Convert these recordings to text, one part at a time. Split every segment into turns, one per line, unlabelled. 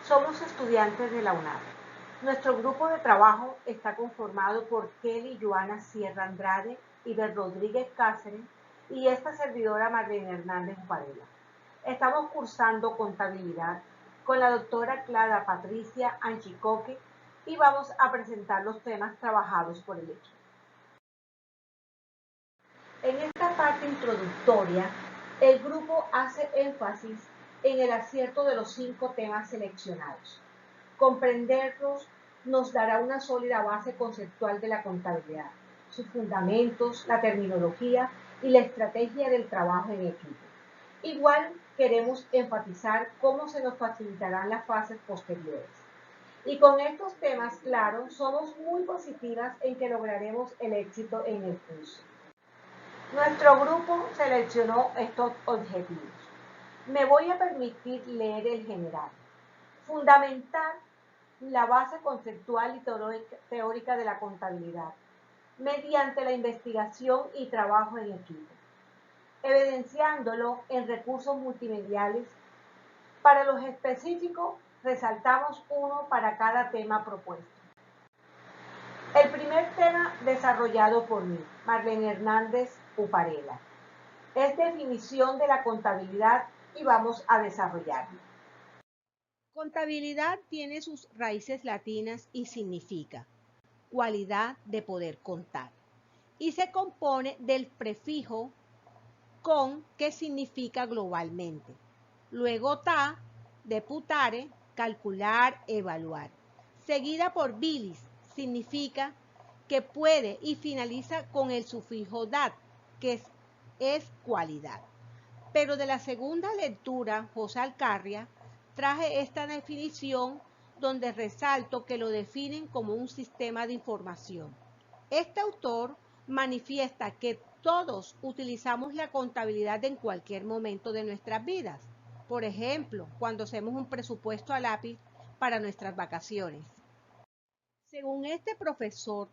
Somos estudiantes de la UNAM. Nuestro grupo de trabajo está conformado por Kelly Joana Sierra Andrade, Iber Rodríguez Cáceres y esta servidora Marlene Hernández Varela. Estamos cursando contabilidad con la doctora Clara Patricia Anchicoque y vamos a presentar los temas trabajados por el equipo. En esta parte introductoria, el grupo hace énfasis en el acierto de los 5 temas seleccionados. Comprenderlos nos dará una sólida base conceptual de la contabilidad, sus fundamentos, la terminología y la estrategia del trabajo en equipo. Igual queremos enfatizar cómo se nos facilitarán las fases posteriores. Y con estos temas claros, somos muy positivas en que lograremos el éxito en el curso. Nuestro grupo seleccionó estos objetivos. Me voy a permitir leer el general. Fundamentar la base conceptual y teórica de la contabilidad mediante la investigación y trabajo en equipo, evidenciándolo en recursos multimediales. Para los específicos, resaltamos uno para cada tema propuesto. El primer tema desarrollado por mí, Marlene Hernández Uparela, es definición de la contabilidad y vamos a desarrollarlo.
Contabilidad tiene sus raíces latinas y significa cualidad de poder contar y se compone del prefijo con, que significa globalmente, luego ta, de putare, calcular, evaluar, seguida por bilis, significa que puede, y finaliza con el sufijo dat, que es cualidad. Pero de la segunda lectura, José Alcarria, traje esta definición donde resalto que lo definen como un sistema de información. Este autor manifiesta que todos utilizamos la contabilidad en cualquier momento de nuestras vidas. Por ejemplo, cuando hacemos un presupuesto a lápiz para nuestras vacaciones. Según este profesor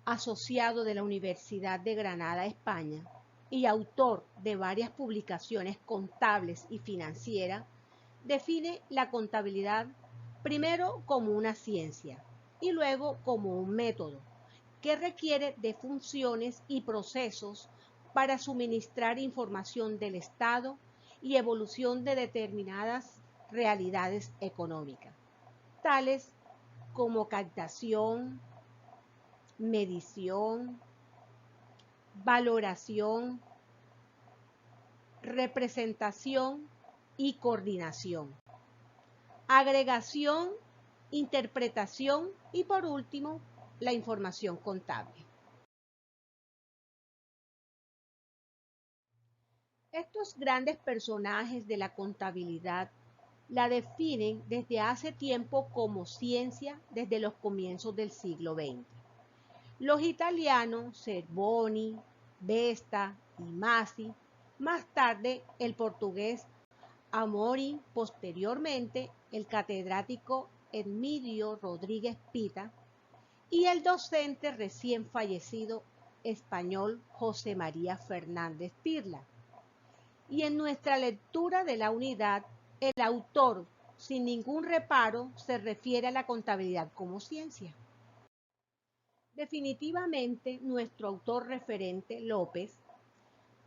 asociado de la Universidad de Granada, España, y autor de varias publicaciones contables y financieras, define la contabilidad primero como una ciencia y luego como un método que requiere de funciones y procesos para suministrar información del estado y evolución de determinadas realidades económicas, tales como captación, medición, valoración, representación y coordinación, agregación, interpretación y por último, la información contable. Estos grandes personajes de la contabilidad la definen desde hace tiempo como ciencia desde los comienzos del siglo XX. Los italianos Cervoni, Vesta y Masi, más tarde el portugués Amori, posteriormente el catedrático Emilio Rodríguez Pita y el docente recién fallecido español José María Fernández Pirla. Y en nuestra lectura de la unidad, el autor, sin ningún reparo, se refiere a la contabilidad como ciencia. Definitivamente, nuestro autor referente, López,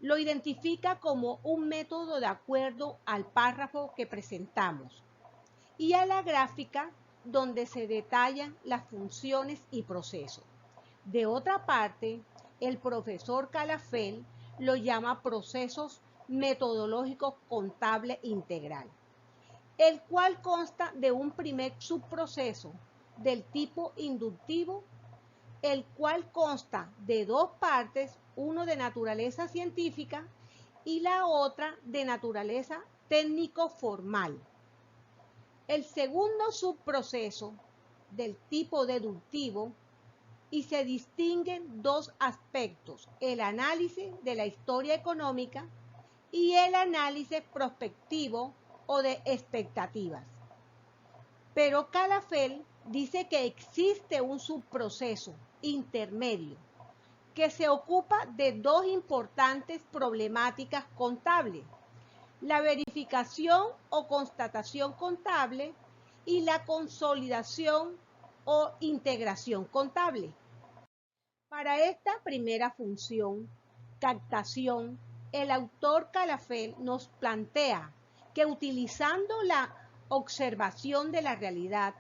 lo identifica como un método de acuerdo al párrafo que presentamos y a la gráfica donde se detallan las funciones y procesos. De otra parte, el profesor Calafell lo llama procesos metodológicos contable integral, el cual consta de un primer subproceso del tipo inductivo, el cual consta de 2 partes, uno de naturaleza científica y la otra de naturaleza técnico-formal. El segundo subproceso del tipo deductivo y se distinguen 2 aspectos, el análisis de la historia económica y el análisis prospectivo o de expectativas. Pero Calafell dice que existe un subproceso intermedio que se ocupa de 2 importantes problemáticas contables, la verificación o constatación contable y la consolidación o integración contable. Para esta primera función, captación, el autor Calafell nos plantea que utilizando la observación de la realidad,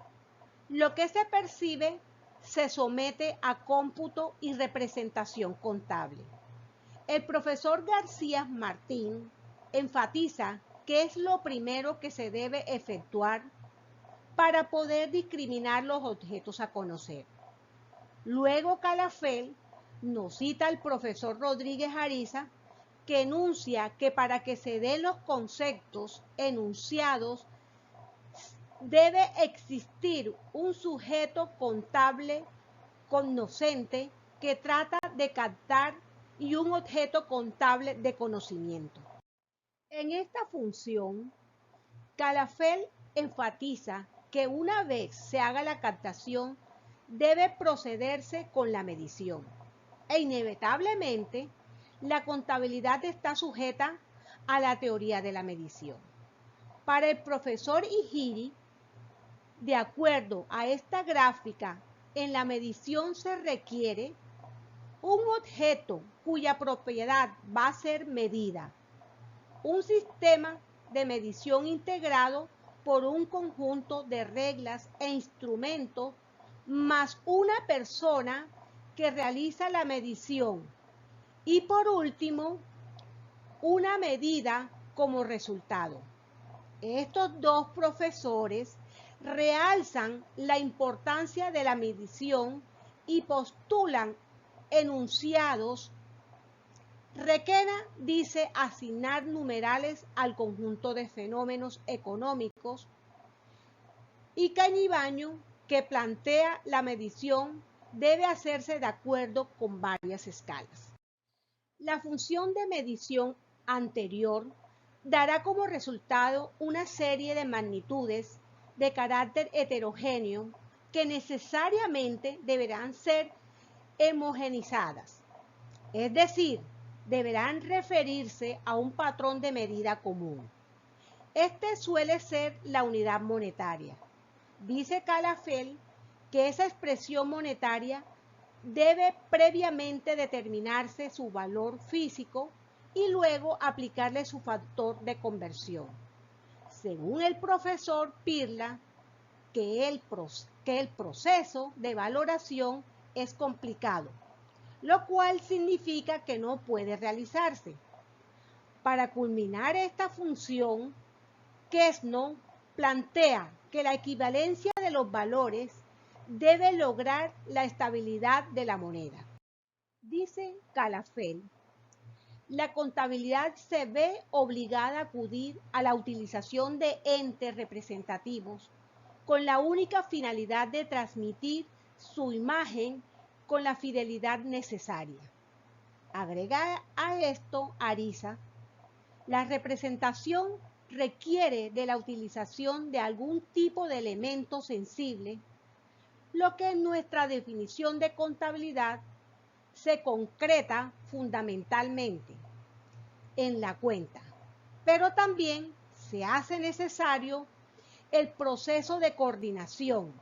lo que se percibe se somete a cómputo y representación contable. El profesor García Martín enfatiza que es lo primero que se debe efectuar para poder discriminar los objetos a conocer. Luego Calafell nos cita al profesor Rodríguez Ariza, que enuncia que para que se den los conceptos enunciados debe existir un sujeto contable conocente que trata de captar y un objeto contable de conocimiento. En esta función, Calafell enfatiza que una vez se haga la captación, debe procederse con la medición. E inevitablemente, la contabilidad está sujeta a la teoría de la medición. Para el profesor Igiri, de acuerdo a esta gráfica, en la medición se requiere un objeto cuya propiedad va a ser medida, un sistema de medición integrado por un conjunto de reglas e instrumentos, más una persona que realiza la medición y por último, una medida como resultado. Estos dos profesores realzan la importancia de la medición y postulan enunciados. Requena dice asignar numerales al conjunto de fenómenos económicos y Cañibaño, que plantea la medición, debe hacerse de acuerdo con varias escalas. La función de medición anterior dará como resultado una serie de magnitudes de carácter heterogéneo que necesariamente deberán ser homogenizadas, es decir, deberán referirse a un patrón de medida común. Este suele ser la unidad monetaria. Dice Calafell que esa expresión monetaria debe previamente determinarse su valor físico y luego aplicarle su factor de conversión. Según el profesor Pirla, que el proceso de valoración es complicado, lo cual significa que no puede realizarse. Para culminar esta función, Quesno plantea que la equivalencia de los valores debe lograr la estabilidad de la moneda. Dice Calafell, la contabilidad se ve obligada a acudir a la utilización de entes representativos con la única finalidad de transmitir su imagen con la fidelidad necesaria. Agrega a esto Ariza, la representación requiere de la utilización de algún tipo de elemento sensible, lo que en nuestra definición de contabilidad se concreta fundamentalmente en la cuenta, pero también se hace necesario el proceso de coordinación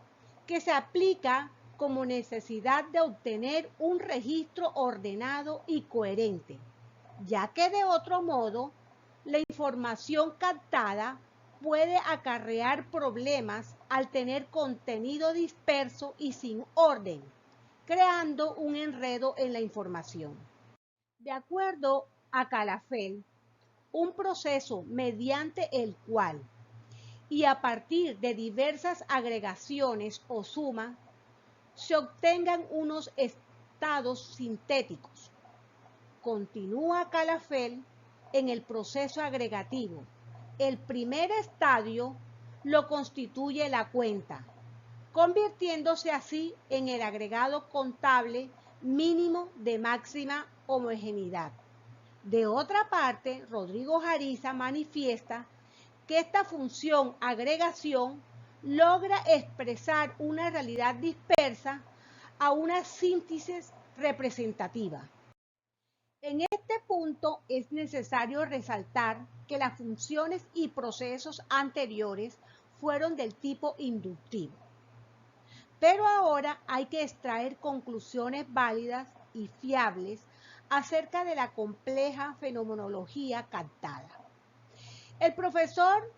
que se aplica como necesidad de obtener un registro ordenado y coherente, ya que de otro modo la información captada puede acarrear problemas al tener contenido disperso y sin orden, creando un enredo en la información. De acuerdo a Calafell, un proceso mediante el cual y a partir de diversas agregaciones o sumas se obtengan unos estados sintéticos. Continúa Calafell en el proceso agregativo. El primer estadio lo constituye la cuenta, convirtiéndose así en el agregado contable mínimo de máxima homogeneidad. De otra parte, Rodrigo Ariza manifiesta que esta función agregación logra expresar una realidad dispersa a una síntesis representativa. En este punto es necesario resaltar que las funciones y procesos anteriores fueron del tipo inductivo. Pero ahora hay que extraer conclusiones válidas y fiables acerca de la compleja fenomenología captada. El profesor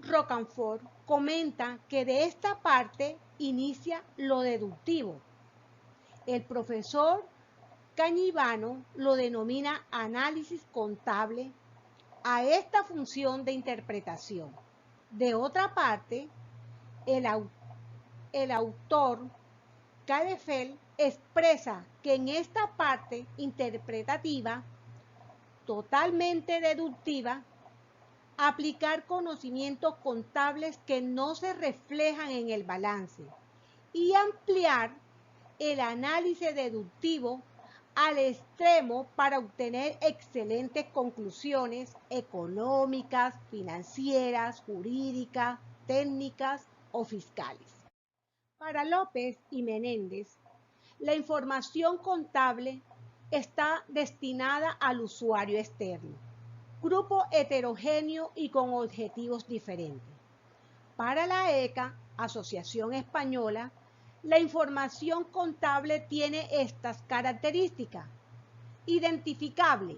Rocafort comenta que de esta parte inicia lo deductivo. El profesor Cañivano lo denomina análisis contable a esta función de interpretación. De otra parte, el autor Kadefel expresa que en esta parte interpretativa, totalmente deductiva, aplicar conocimientos contables que no se reflejan en el balance y ampliar el análisis deductivo al extremo para obtener excelentes conclusiones económicas, financieras, jurídicas, técnicas o fiscales. Para López y Menéndez, la información contable está destinada al usuario externo, grupo heterogéneo y con objetivos diferentes. Para la ECA, Asociación Española, la información contable tiene estas características: identificable,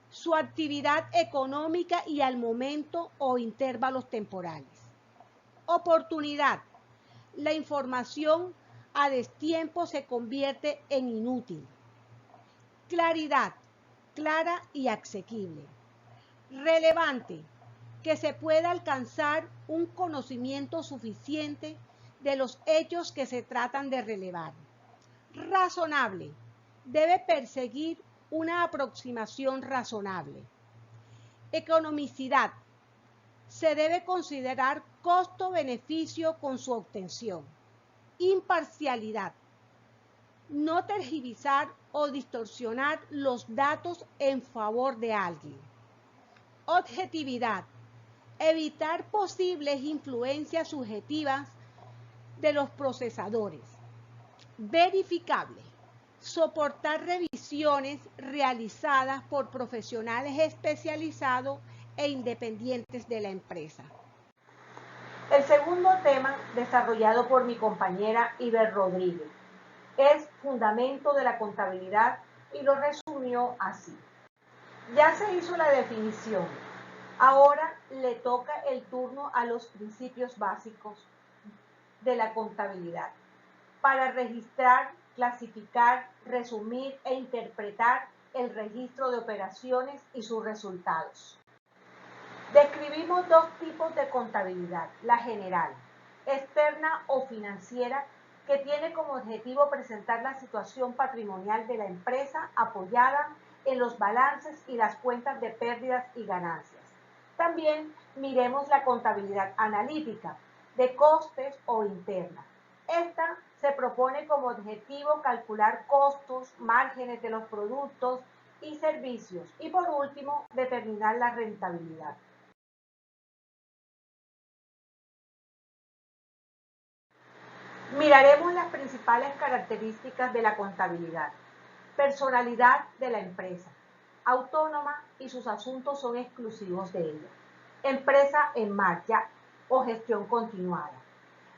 su actividad económica y al momento o intervalos temporales. Oportunidad, la información a destiempo se convierte en inútil. Claridad, clara y asequible. Relevante, que se pueda alcanzar un conocimiento suficiente de los hechos que se tratan de relevar. Razonable, debe perseguir una aproximación razonable. Economicidad, se debe considerar costo-beneficio con su obtención. Imparcialidad, no tergiversar o distorsionar los datos en favor de alguien. Objetividad, evitar posibles influencias subjetivas de los procesadores. Verificable, soportar revisiones realizadas por profesionales especializados e independientes de la empresa.
El segundo tema, desarrollado por mi compañera Iber Rodríguez, es fundamento de la contabilidad y lo resumió así. Ya se hizo la definición, ahora le toca el turno a los principios básicos de la contabilidad para registrar, clasificar, resumir e interpretar el registro de operaciones y sus resultados. Describimos dos tipos de contabilidad: la general, externa o financiera, que tiene como objetivo presentar la situación patrimonial de la empresa apoyada en los balances y las cuentas de pérdidas y ganancias. También miremos la contabilidad analítica, de costes o interna. Esta se propone como objetivo calcular costos, márgenes de los productos y servicios y, por último, determinar la rentabilidad. Miraremos las principales características de la contabilidad. Personalidad de la empresa, autónoma y sus asuntos son exclusivos de ella. Empresa en marcha o gestión continuada.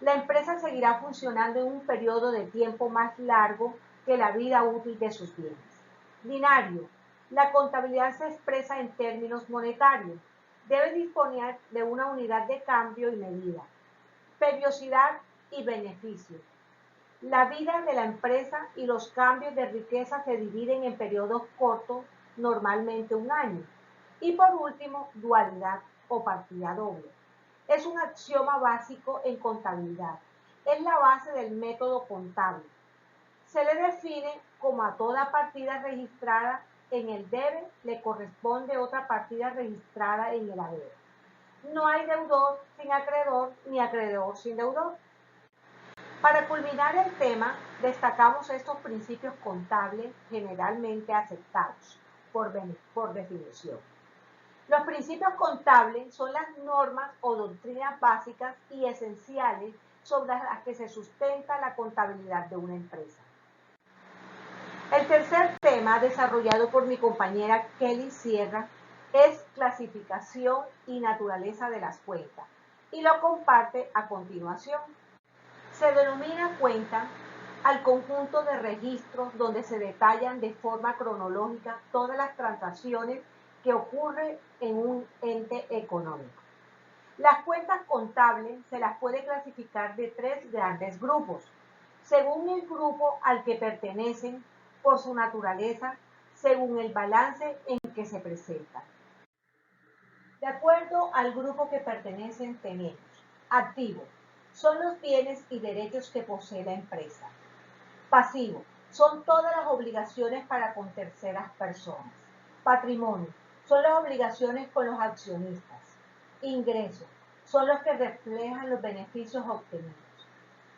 La empresa seguirá funcionando en un periodo de tiempo más largo que la vida útil de sus bienes. Binario. La contabilidad se expresa en términos monetarios. Debe disponer de una unidad de cambio y medida. Periodicidad y beneficio. La vida de la empresa y los cambios de riqueza se dividen en periodos cortos, normalmente un año. Y por último, dualidad o partida doble. Es un axioma básico en contabilidad. Es la base del método contable. Se le define como a toda partida registrada en el debe le corresponde otra partida registrada en el haber. No hay deudor sin acreedor ni acreedor sin deudor. Para culminar el tema, destacamos estos principios contables generalmente aceptados por definición. Los principios contables son las normas o doctrinas básicas y esenciales sobre las que se sustenta la contabilidad de una empresa. El tercer tema, desarrollado por mi compañera Kelly Sierra, es clasificación y naturaleza de las cuentas y lo comparte a continuación. Se denomina cuenta al conjunto de registros donde se detallan de forma cronológica todas las transacciones que ocurren en un ente económico. Las cuentas contables se las puede clasificar de tres grandes grupos, según el grupo al que pertenecen por su naturaleza, según el balance en que se presentan. De acuerdo al grupo que pertenecen tenemos activo, son los bienes y derechos que posee la empresa. Pasivo, son todas las obligaciones para con terceras personas. Patrimonio, son las obligaciones con los accionistas. Ingresos, son los que reflejan los beneficios obtenidos.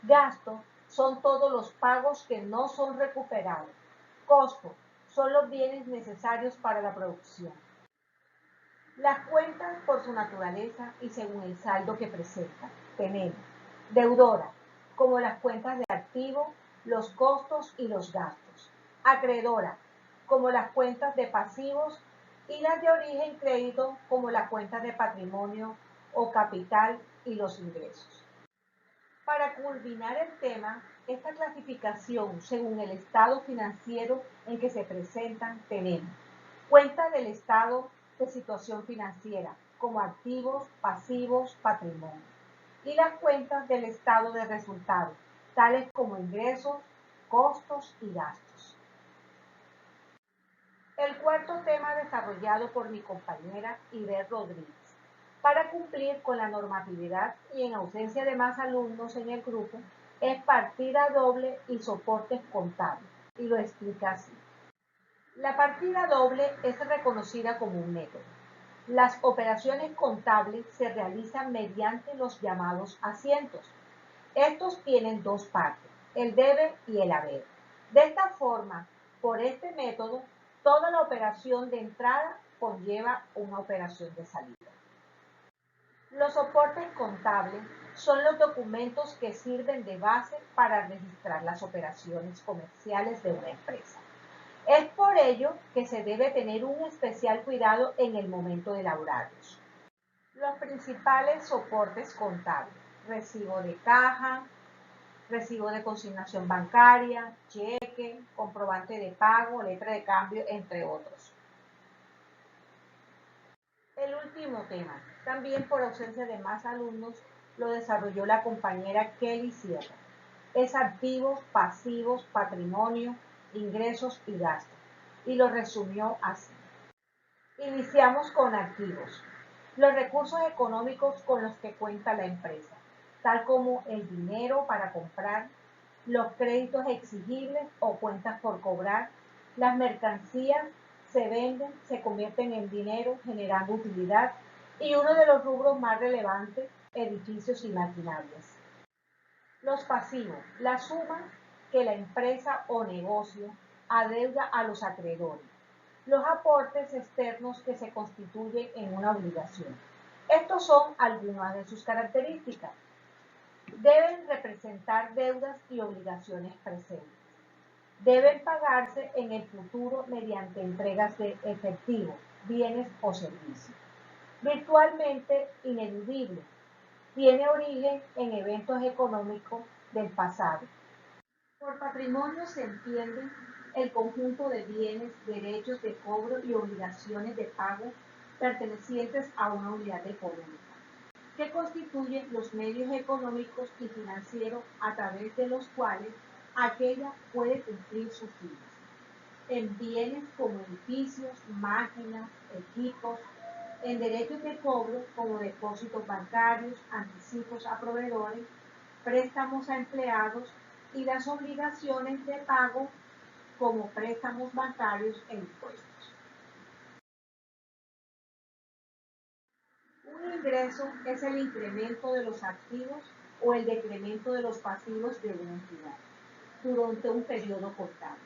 Gastos, son todos los pagos que no son recuperados. Costos, son los bienes necesarios para la producción. Las cuentas por su naturaleza y según el saldo que presentan, tenemos deudora, como las cuentas de activo, los costos y los gastos. Acreedora, como las cuentas de pasivos y las de origen crédito, como las cuentas de patrimonio o capital y los ingresos. Para culminar el tema, esta clasificación según el estado financiero en que se presentan tenemos cuenta del estado de situación financiera como activos, pasivos, patrimonio y las cuentas del estado de resultados tales como ingresos, costos y gastos. El cuarto tema desarrollado por mi compañera Iber Rodríguez para cumplir con la normatividad y en ausencia de más alumnos en el grupo es partida doble y soportes contables y lo explica así. La partida doble es reconocida como un método. Las operaciones contables se realizan mediante los llamados asientos. Estos tienen dos partes, el debe y el haber. De esta forma, por este método, toda la operación de entrada conlleva una operación de salida. Los soportes contables son los documentos que sirven de base para registrar las operaciones comerciales de una empresa. Es por ello que se debe tener un especial cuidado en el momento de elaborarlos. Los principales soportes contables: recibo de caja, recibo de consignación bancaria, cheque, comprobante de pago, letra de cambio, entre otros. El último tema, también por ausencia de más alumnos, lo desarrolló la compañera Kelly Sierra. Es activos, pasivos, patrimonio, ingresos y gastos. Y lo resumió así. Iniciamos con activos. Los recursos económicos con los que cuenta la empresa, tal como el dinero para comprar, los créditos exigibles o cuentas por cobrar, las mercancías se venden, se convierten en dinero generando utilidad y uno de los rubros más relevantes, edificios y maquinarias. Los pasivos, la suma que la empresa o negocio adeuda a los acreedores. Los aportes externos que se constituyen en una obligación. Estos son algunas de sus características. Deben representar deudas y obligaciones presentes. Deben pagarse en el futuro mediante entregas de efectivo, bienes o servicios. Virtualmente ineludible. Tiene origen en eventos económicos del pasado. Por patrimonio se entiende el conjunto de bienes, derechos de cobro y obligaciones de pago pertenecientes a una unidad económica, que constituyen los medios económicos y financieros a través de los cuales aquella puede cumplir sus fines. En bienes como edificios, máquinas, equipos, en derechos de cobro como depósitos bancarios, anticipos a proveedores, préstamos a empleados y las obligaciones de pago como préstamos bancarios e impuestos. Un ingreso es el incremento de los activos o el decremento de los pasivos de una entidad durante un periodo contable,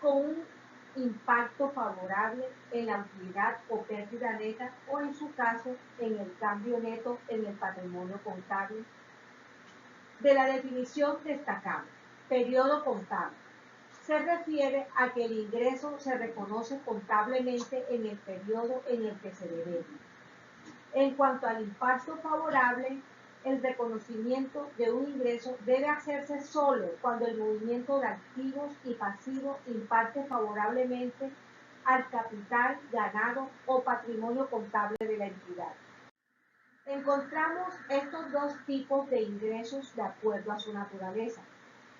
con un impacto favorable en la utilidad o pérdida neta o en su caso en el cambio neto en el patrimonio contable. De la definición destacable, periodo contable. Se refiere a que el ingreso se reconoce contablemente en el periodo en el que se debe. En cuanto al impacto favorable, el reconocimiento de un ingreso debe hacerse solo cuando el movimiento de activos y pasivos impacte favorablemente al capital, ganado o patrimonio contable de la entidad. Encontramos estos dos tipos de ingresos de acuerdo a su naturaleza.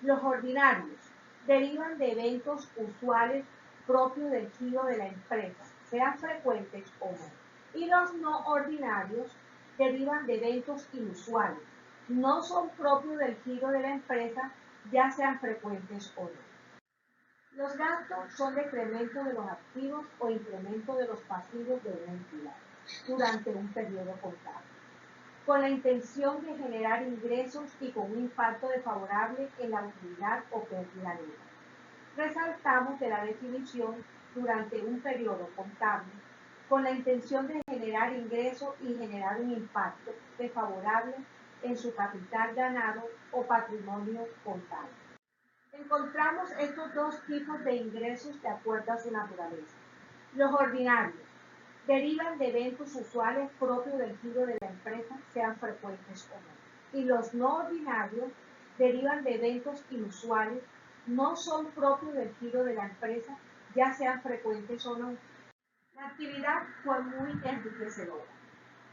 Los ordinarios derivan de eventos usuales propios del giro de la empresa, sean frecuentes o no. Y los no ordinarios derivan de eventos inusuales, no son propios del giro de la empresa, ya sean frecuentes o no. Los gastos son decremento de los activos o incremento de los pasivos de una entidad durante un periodo contable, con la intención de generar ingresos y con un impacto desfavorable en la utilidad o pérdida neta. Resaltamos de la definición durante un periodo contable, con la intención de generar ingresos y generar un impacto desfavorable en su capital ganado o patrimonio contable. Encontramos estos dos tipos de ingresos de acuerdo a su naturaleza. Los ordinarios derivan de eventos usuales propios del giro de la empresa, sean frecuentes o no. Y los no ordinarios derivan de eventos inusuales, no son propios del giro de la empresa, ya sean frecuentes o no. La actividad fue muy enriquecedora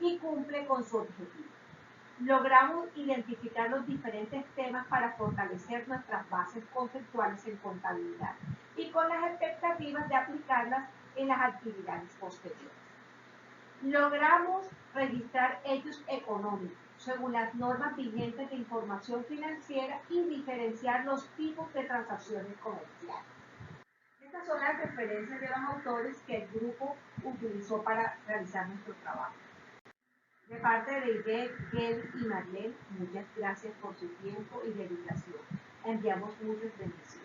y cumple con su objetivo. Logramos identificar los diferentes temas para fortalecer nuestras bases conceptuales en contabilidad y con las expectativas de aplicarlas en las actividades posteriores. Logramos registrar hechos económicos según las normas vigentes de información financiera y diferenciar los tipos de transacciones comerciales. Estas son las referencias de los autores que el grupo utilizó para realizar nuestro trabajo. De parte de Ivette, Gel y Marlene, muchas gracias por su tiempo y dedicación. Enviamos muchas bendiciones.